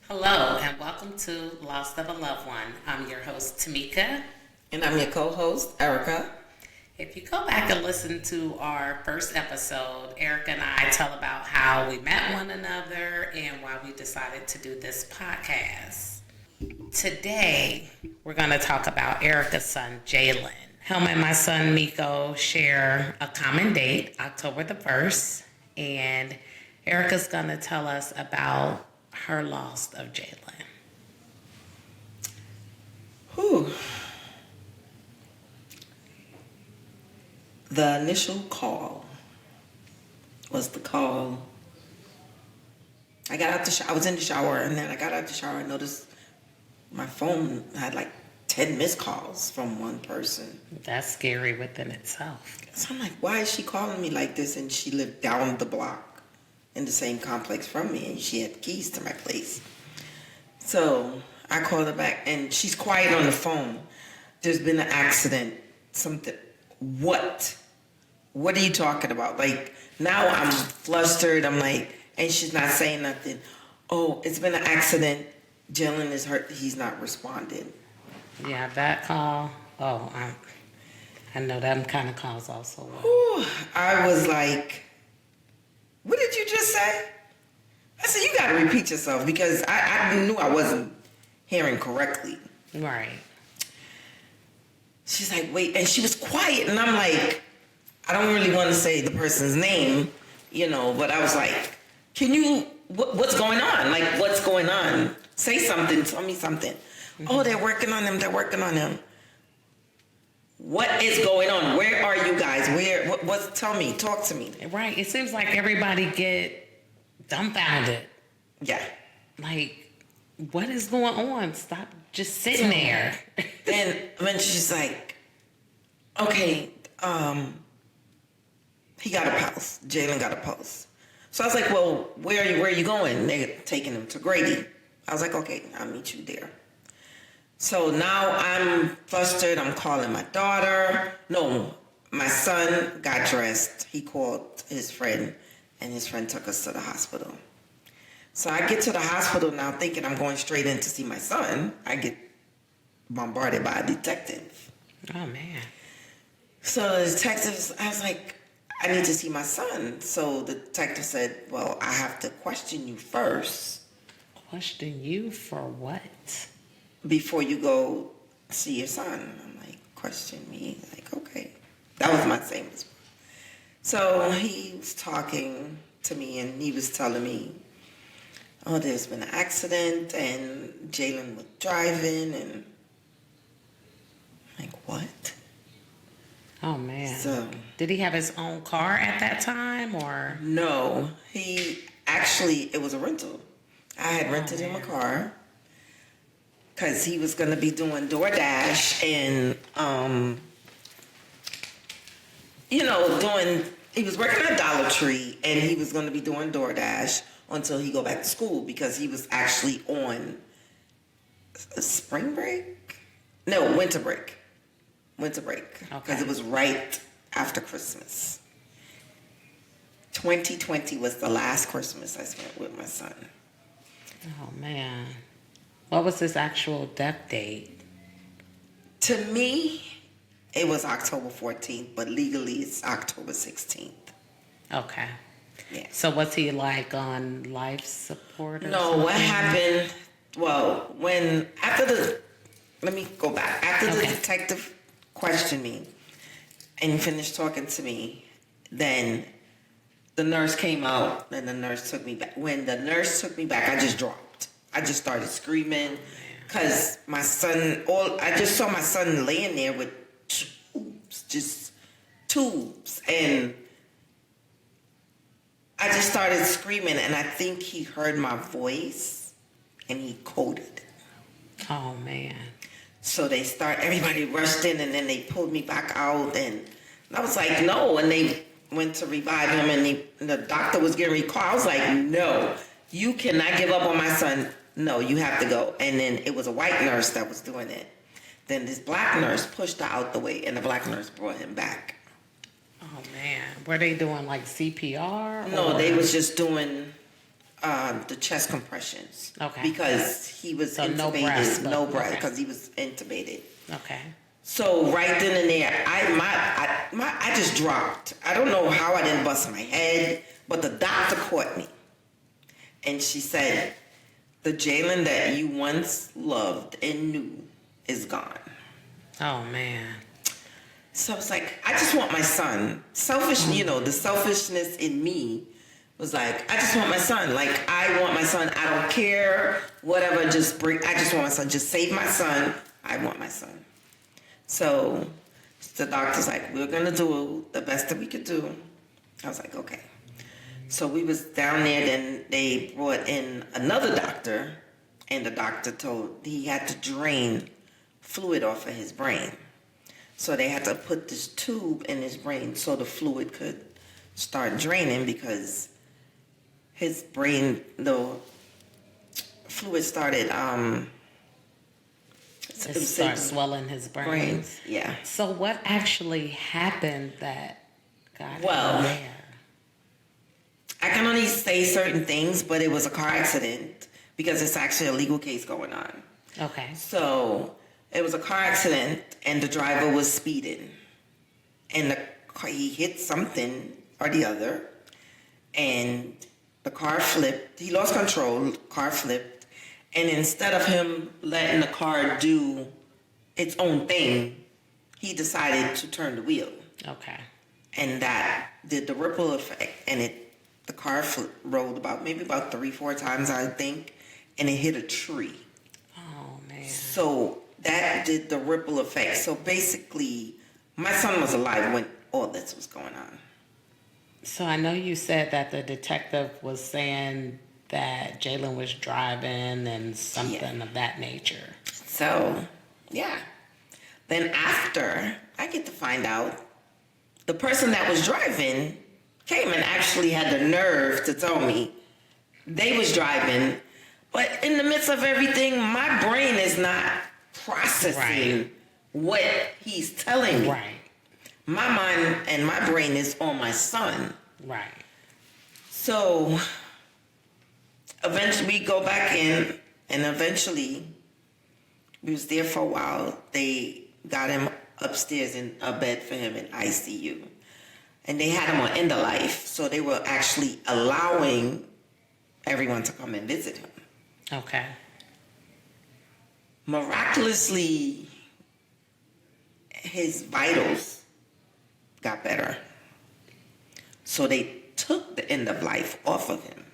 Hello, and welcome to Lost of a Loved One. I'm your host, Tamika. And I'm your co-host, Erica. If you go back and listen to our first episode, Erica and I tell about how we met one another and why we decided to do this podcast. Today, we're going to talk about Erica's son, Jalen. Him and my son, Miko, share a common date, October the 1st, and Erica's going to tell us about her loss of Jalen. Whew. The initial call was the call. I got out the shower. I was in the shower, and then I got out the shower and noticed my phone had like 10 missed calls from one person. That's scary within itself. So I'm like, why is she calling me like this? And she lived down the block in the same complex from me, and she had keys to my place. So I called her back, and she's quiet on the phone. There's been an accident, something. What? What are you talking about? Like, now I'm flustered. I'm like, and she's not saying nothing. Oh, it's been an accident. Jalen is hurt. He's not responding. Yeah, that call. Oh, I know them kind of calls also. Whew, I was like, what did you just say? I said, you got to repeat yourself, because I knew I wasn't hearing correctly. Right. She's like, wait, and she was quiet, and I'm like, I don't really want to say the person's name, but I was like, can you, what's going on? Like, what's going on? Say something, tell me something. Mm-hmm. Oh, they're working on him. What is going on? Where are you guys? Tell me, talk to me. Right, it seems like everybody get dumbfounded. Yeah. Like, what is going on? Stop just sitting there. Then when she's like, okay, he got a pulse. Jalen got a pulse. So I was like, well, where are you going? They're taking him to Grady. I was like, okay, I'll meet you there. So now I'm flustered. I'm calling my daughter. No, my son got dressed. He called his friend, and his friend took us to the hospital. So I get to the hospital now thinking I'm going straight in to see my son. I get bombarded by a detective. Oh, man. So the detective, I was like, I need to see my son. So the detective said, well, I have to question you first. Question you for what? Before you go see your son. I'm like, question me? Like, okay. That was my same response. So he was talking to me, and he was telling me, oh, there's been an accident, and Jalen was driving, and I'm like, what? Oh, man. So, did he have his own car at that time, or? No, it was a rental. I had rented him a car because he was going to be doing DoorDash and, he was working at Dollar Tree, and he was going to be doing DoorDash until he go back to school, because he was actually on spring break? No, winter break. Because it was right after Christmas. 2020 was the last Christmas I spent with my son. Oh, man. What was his actual death date? To me, it was October 14th, but legally it's October 16th. Okay. Yeah. So was he like on life support or No, something? what happened, well, let me go back. After the detective questioned me and finished talking to me, then the nurse came out, and the nurse took me back. When the nurse took me back, I just dropped. I just started screaming because I just saw my son laying there with tubes, and I just started screaming, and I think he heard my voice, and he coded. Oh, man. So everybody rushed in, and then they pulled me back out, and I was like, no, and they went to revive him, and the doctor was getting recalled. I was like, no, you cannot give up on my son. No, you have to go. And then it was a white nurse that was doing it. Then this black nurse pushed her out the way, and the black nurse brought him back. Oh, man. Were they doing like CPR? No, they was just doing the chest compressions. Okay. Because he was So intubated. no breath, No but- breath, okay. because he was intubated. Okay. So right then and there, I just dropped. I don't know how I didn't bust my head, but the doctor caught me. And she said, the Jalen that you once loved and knew is gone. Oh, man. So I was like, I just want my son. Selfish, the selfishness in me was like, I just want my son. Like, I want my son. I don't care, whatever, I just want my son. Just save my son. I want my son. So the doctor's like, we're going to do the best that we could do. I was like, okay. So we was down there, then they brought in another doctor, and the doctor told he had to drain fluid off of his brain. So they had to put this tube in his brain so the fluid could start draining, because his brain, the fluid started, It starts swelling his brains. Yeah. So what actually happened that got Well, him there? I can only say certain things, but it was a car accident, because it's actually a legal case going on. Okay. So it was a car accident, and the driver was speeding, and he hit something or the other, and the car flipped. He lost control. Car flipped, and instead of him letting the car do its own thing, he decided to turn the wheel, Okay. and that did the ripple effect, and the car rolled about 3-4 times, I think, and it hit a tree. Oh, man. So that did the ripple effect. So basically, my son was alive when all this was going on. So I know you said that the detective was saying that Jalen was driving and something of that nature. So, yeah. Then after, I get to find out the person that was driving came and actually had the nerve to tell me they was driving, but in the midst of everything, my brain is not processing what he's telling me. Right. My mind and my brain is on my son. Right. So eventually we go back in, and eventually we was there for a while. They got him upstairs in a bed for him in ICU. And they had him on end of life, so they were actually allowing everyone to come and visit him. Okay. Miraculously, his vitals got better. So they took the end of life off of him.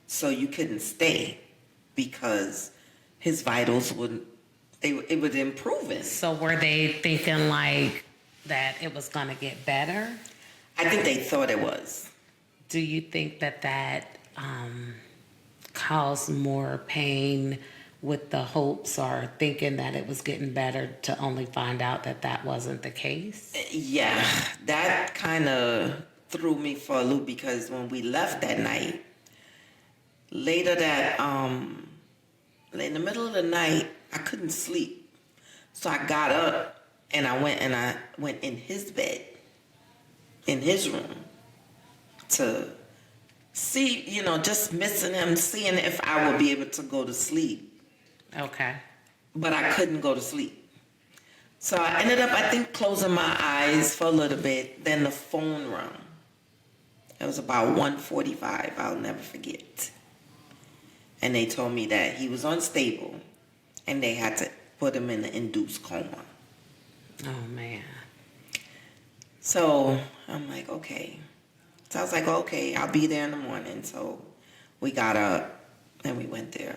So you couldn't stay, because his vitals it was improving. So were they thinking like that it was going to get better? I think they thought it was. Do you think that caused more pain with the hopes or thinking that it was getting better to only find out that wasn't the case? Yeah, that kind of threw me for a loop, because when we left that night, later that, in the middle of the night, I couldn't sleep. So I got up and I went in his bed, in his room, to see, just missing him, seeing if I would be able to go to sleep. Okay. But I couldn't go to sleep. So I ended up, I think, closing my eyes for a little bit. Then the phone rang. It was about 1:45. I'll never forget. And they told me that he was unstable, and they had to put him in an induced coma. Oh, man. So I'm like, okay. So I was like, okay, I'll be there in the morning. So we got up and we went there.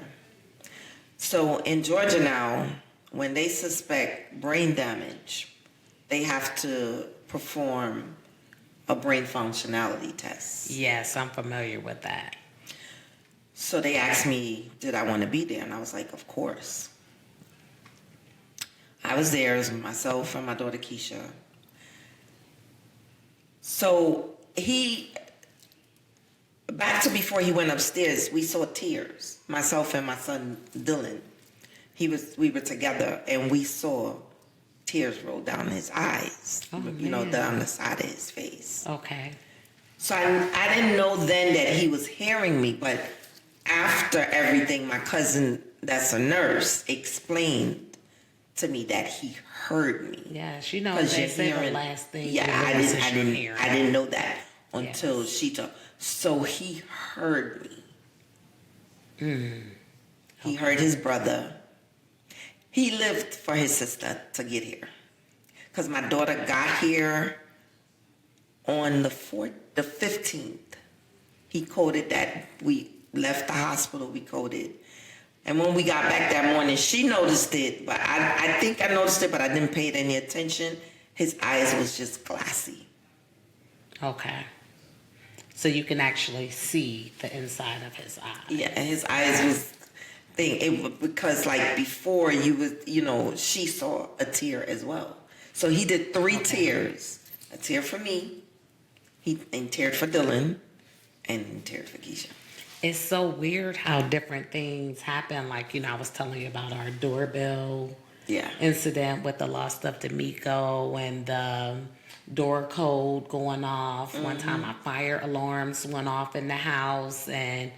So in Georgia now, when they suspect brain damage, they have to perform a brain functionality test. Yes, I'm familiar with that. So they asked me, did I want to be there? And I was like, of course. I was there. It was myself and my daughter Keisha. So back to before he went upstairs, we saw tears. Myself and my son Dylan. We were together, and we saw tears roll down his eyes. Oh, down the side of his face. Okay. So I didn't know then that he was hearing me, but after everything, my cousin, that's a nurse, explained to me that he heard me. Yes, you know, they say the last thing. Yeah, I didn't know that until she told. So he heard me. He heard his brother. He lived for his sister to get here, because my daughter got here on the 15th. He coded that we left the hospital. We coded. And when we got back that morning, she noticed it, but I think I noticed it, but I didn't pay it any attention. His eyes was just glassy. Okay. So you can actually see the inside of his eye. Yeah, his eyes was because like before she saw a tear as well. So he did 3 tears. A tear for me, and teared for Dylan, and teared for Keisha. It's so weird how different things happen. Like, I was telling you about our doorbell incident with the lost of D'Amico and the door code going off. Mm-hmm. One time my fire alarms went off in the house, and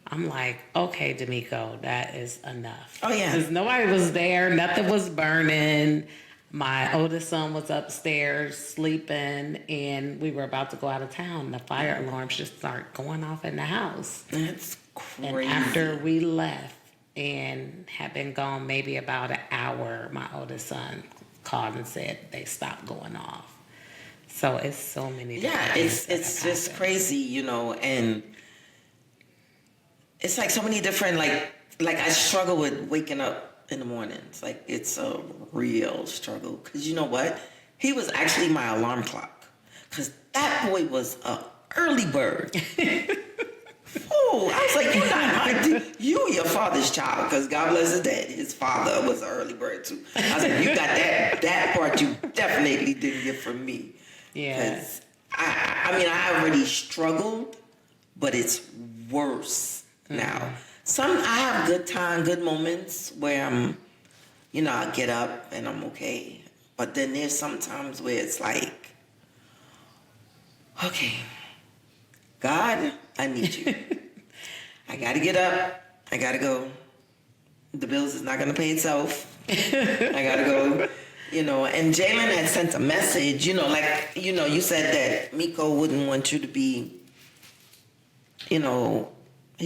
I'm like, okay, D'Amico, that is enough. Oh, yeah. Because nobody was there. Nothing was burning. My oldest son was upstairs sleeping, and we were about to go out of town. The fire alarms just start going off in the house. That's crazy. And after we left and had been gone maybe about an hour, my oldest son called and said they stopped going off. So it's so many different things. It's just crazy, and it's like so many different, like I struggle with waking up in the mornings. Like, it's a real struggle, because you know what? He was actually my alarm clock, because that boy was a early bird. Oh, I was like, you're your father's child, because God bless his dad. His father was an early bird too. I was like, you got that part you definitely didn't get from me. Yeah. Because I already struggled, but it's worse now. I have good moments where I get up and I'm okay. But then there's sometimes where it's like, okay, God, I need you. I got to get up. I got to go. The bills is not going to pay itself. I got to go, And Jalen had sent a message, you said that Miko wouldn't want you to be, he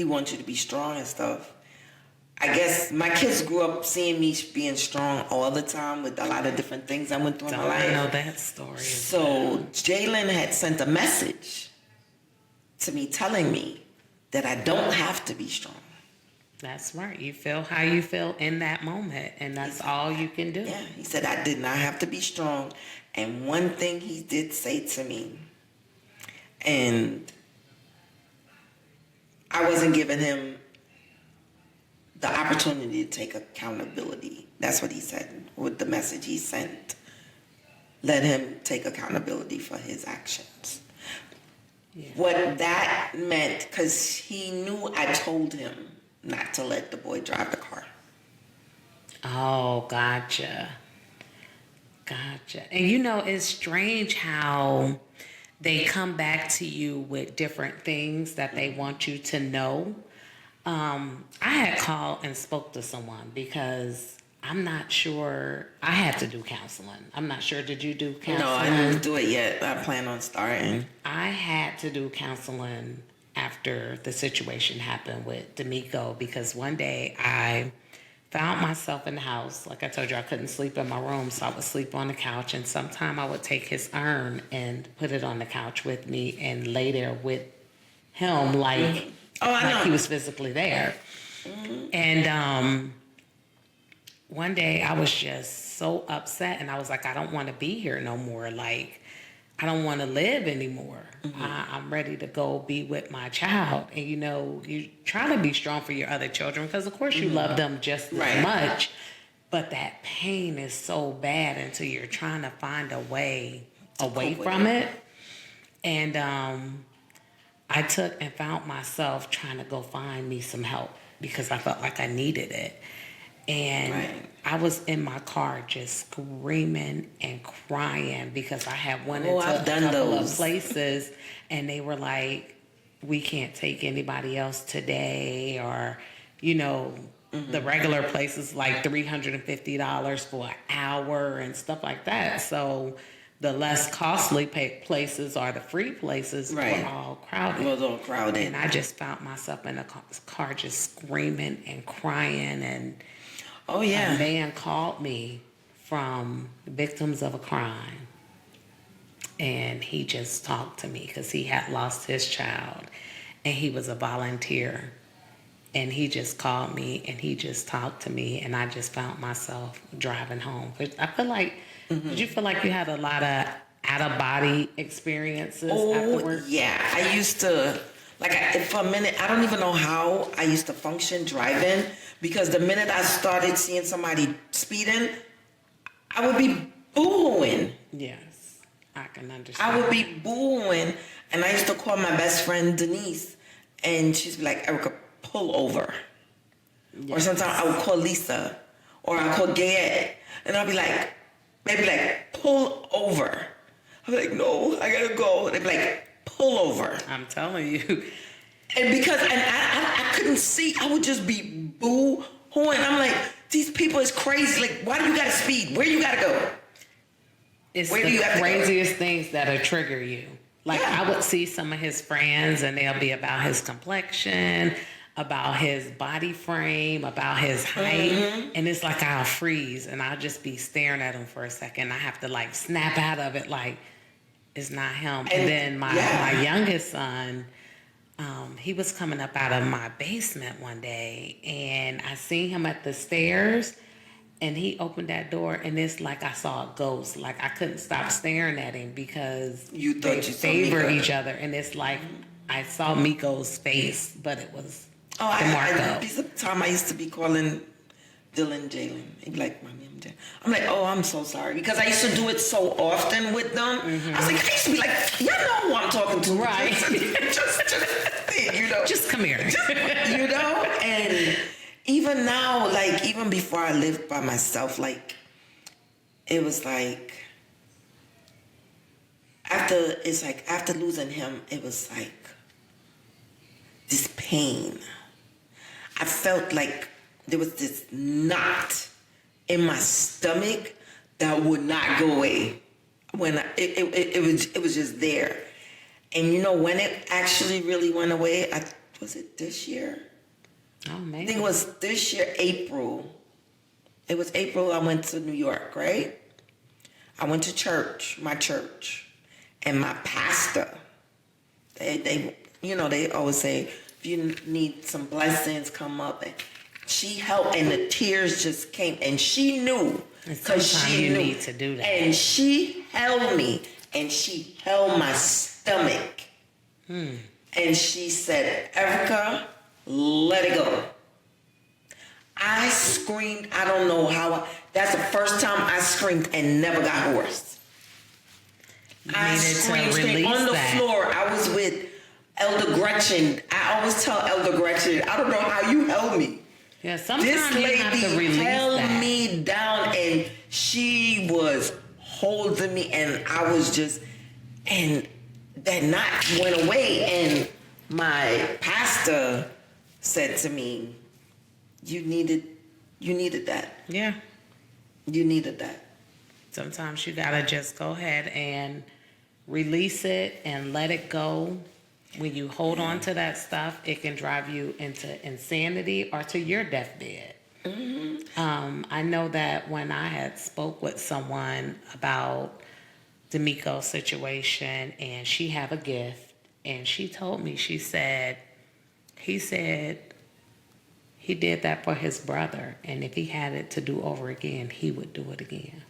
wants you to be strong and stuff. I guess my kids grew up seeing me being strong all the time with a lot of different things I went through in my life. I know that story. So Jalen had sent a message to me telling me that I don't have to be strong. That's right. You feel how you feel in that moment, and that's all you can do. Yeah, he said I did not have to be strong. And one thing he did say to me, and I wasn't giving him the opportunity to take accountability. That's what he said with the message he sent. Let him take accountability for his actions. Yeah. What that meant, because he knew I told him not to let the boy drive the car. Oh, gotcha. And it's strange how they come back to you with different things that they want you to know. I had called and spoke to someone because I'm not sure. I had to do counseling. I'm not sure. Did you do counseling? No, I didn't do it yet. I plan on starting. I had to do counseling after the situation happened with D'Amico, because one day I found myself in the house. Like I told you, I couldn't sleep in my room, so I would sleep on the couch, and sometime I would take his urn and put it on the couch with me and lay there with him like he was physically there. Mm-hmm. And one day I was just so upset, and I was like, I don't want to be here no more. Like, I don't want to live anymore. Mm-hmm. I'm ready to go be with my child. And, you try to be strong for your other children, because, of course, you love them just as much. But that pain is so bad until you're trying to find a way away from it. And I took and found myself trying to go find me some help, because I felt like I needed it. And I was in my car just screaming and crying, because I had went into a couple of places, and they were like, we can't take anybody else today, or, you know, the regular places like $350 for an hour and stuff like that. So the less costly places or the free places Right. were all crowded. It was all crowded. And I just found myself in a car just screaming and crying. And Oh, yeah. a man called me from Victims of a Crime. And he just talked to me because he had lost his child. And he was a volunteer. And he just called me and he just talked to me. And I just found myself driving home. I feel like, did you feel like you had a lot of out-of-body experiences afterwards? Yeah. I used to, for a minute, I don't even know how I used to function driving, because the minute I started seeing somebody speeding, I would be boo-hooing. Yes, I can understand. I would be boo-hooing, and I used to call my best friend Denise, and she'd be like, Erica, pull over. Yes. Or sometimes I would call Lisa, or I'd call Gayette, and I'd be like, they'd be like, pull over. I'm like, no, I gotta go. They'd be like, pull over. I'm telling you. And I couldn't see, I would just be boo-hooing. I'm like, these people is crazy. Like, why do you gotta speed? Where you gotta go? It's the craziest things that'll trigger you. Like, I would see some of his friends and they'll be about his complexion, about his body frame, about his height. And it's like I'll freeze and I'll just be staring at him for a second. I have to like snap out of it like it's not him. And then my youngest son, he was coming up out of my basement one day and I seen him at the stairs. And he opened that door, and it's like I saw a ghost. Like, I couldn't stop staring at him because they favor each other. And it's like I saw Miko's face, but it was DeMarco. Piece of time I used to be calling Dylan Jalen. He'd be like, Mommy, I'm Jalen. I'm like, oh, I'm so sorry. Because I used to do it so often with them. I was like, I used to be like, y'all know who I'm talking to. Right. just you know. Just come here. You know? And even now, like, even before I lived by myself, like, it was like, after losing him, it was like this pain. I felt like there was this knot in my stomach that would not go away. When it was just there. And you know, when it actually really went away, was it this year? Oh, man. I think it was this year, April. It was April I went to New York, right? I went to church, my church. And my pastor, they always say, if you need some blessings, come up. And she helped, and the tears just came. And she knew. Because she knew. Need to do that. And she held me, and she held my stomach. And she said, Erica, let it go. I screamed. I don't know how. That's the first time I screamed and never got hoarse. I screamed on the floor. I was with Elder Gretchen. I always tell Elder Gretchen, I don't know how you held me. Yeah, sometimes this lady you have to release held that. me down, and she was holding me, and I was just, and that knot went away, and my pastor said to me, you needed that. Yeah. You needed that. Sometimes you gotta just go ahead and release it and let it go. When you hold on to that stuff, it can drive you into insanity or to your deathbed. I know that when I had spoke with someone about D'Amico's situation, and she had a gift, and she told me, he said he did that for his brother, and if he had it to do over again, he would do it again.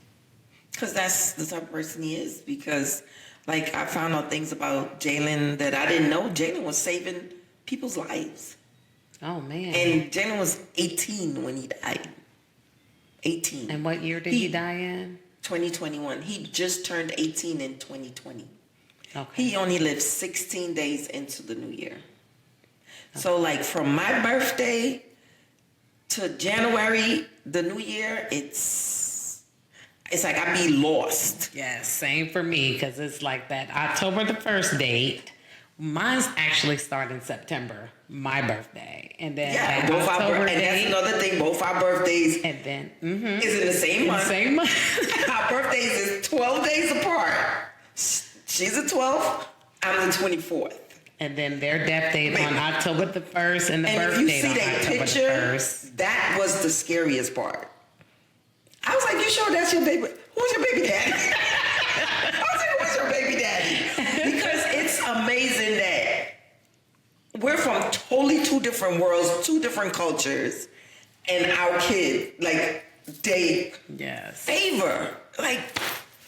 Because that's the type of person he is. Because, like, I found out things about Jalen that I didn't know. Jalen was saving people's lives. Oh, man. And Jalen was 18 when he died. 18. And what year did he die in? 2021. He just turned 18 in 2020. Okay. He only lived 16 days into the new year. Okay. So, like, from my birthday to January, the new year, it's like I be lost. Yeah, same for me, because it's like that October the 1st date Mine's actually started in September, my birthday, and then Yeah, both our October and that's date, another thing. Both our birthdays and then is in the same month. same month. Our birthdays is 12 days apart. She's the 12th. I'm the 24th. And then their death date on October the 1st and the And birth if you date see on that October picture, the 1st. that was the scariest part. I was like, you sure that's your baby? Who's your baby daddy? I was like, who's your baby daddy? Because it's amazing that we're from totally two different worlds, two different cultures, and our kid, like, they Yes. favor. Like,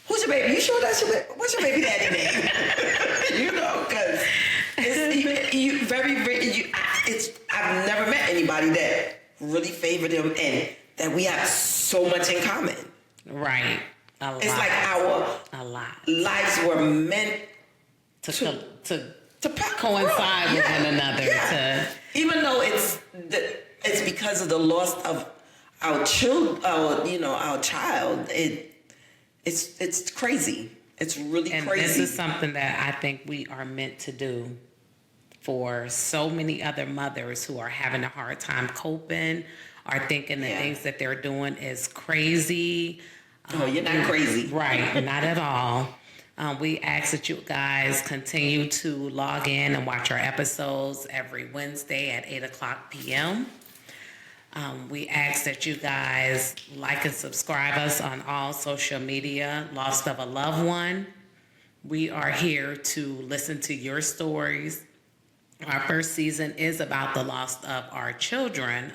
who's your baby? You sure that's your baby? What's your baby daddy name? You know, because I've never met anybody that really favored him and that we have so much in common. Right. A lot. It's like a lot lives were meant to coincide with one another. Yeah. Even though it's because of the loss of our child. It's crazy. It's really And crazy. this is something that I think we are meant to do for so many other mothers who are having a hard time coping, are thinking the things that they're doing is crazy. Oh, you're not crazy. Right, not at all. We ask that you guys continue to log in and watch our episodes every Wednesday at 8:00 p.m. We ask that you guys like and subscribe us on all social media, Lost of a Loved One. We are here to listen to your stories. Our first season is about the loss of our children.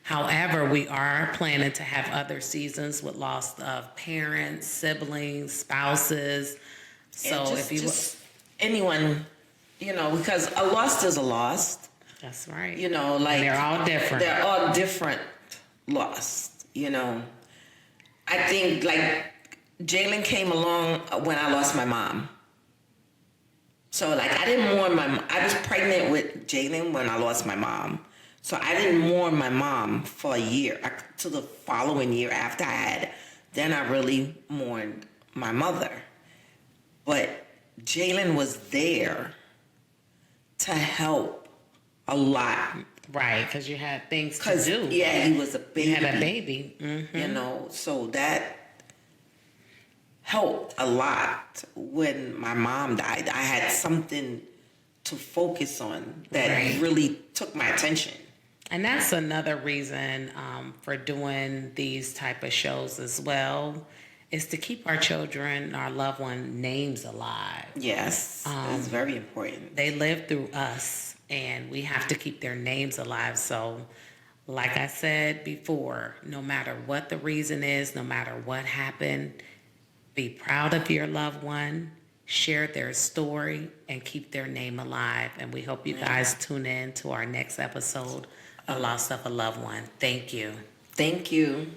However, we are planning to have other seasons with loss of parents, siblings, spouses. So just anyone, because a lost is a lost. That's right. Like they're all different. They're all different lost. I think like Jalen came along when I lost my mom. So like I didn't mourn my mom. I was pregnant with Jalen when I lost my mom. So I didn't mourn my mom for a year. To the following year after I had, then I really mourned my mother. But Jalen was there to help a lot. Right, because you had things to do. Yeah, he was a baby. You had a baby. Mm-hmm. So that helped a lot when my mom died. I had something to focus on that really took my attention. And that's another reason for doing these type of shows as well, is to keep our children, our loved one names alive. Yes, it's very important. They live through us, and we have to keep their names alive. So, like I said before, no matter what the reason is, no matter what happened, be proud of your loved one, share their story, and keep their name alive. And we hope you guys tune in to our next episode, A Loss of a Loved One. Thank you. Thank you.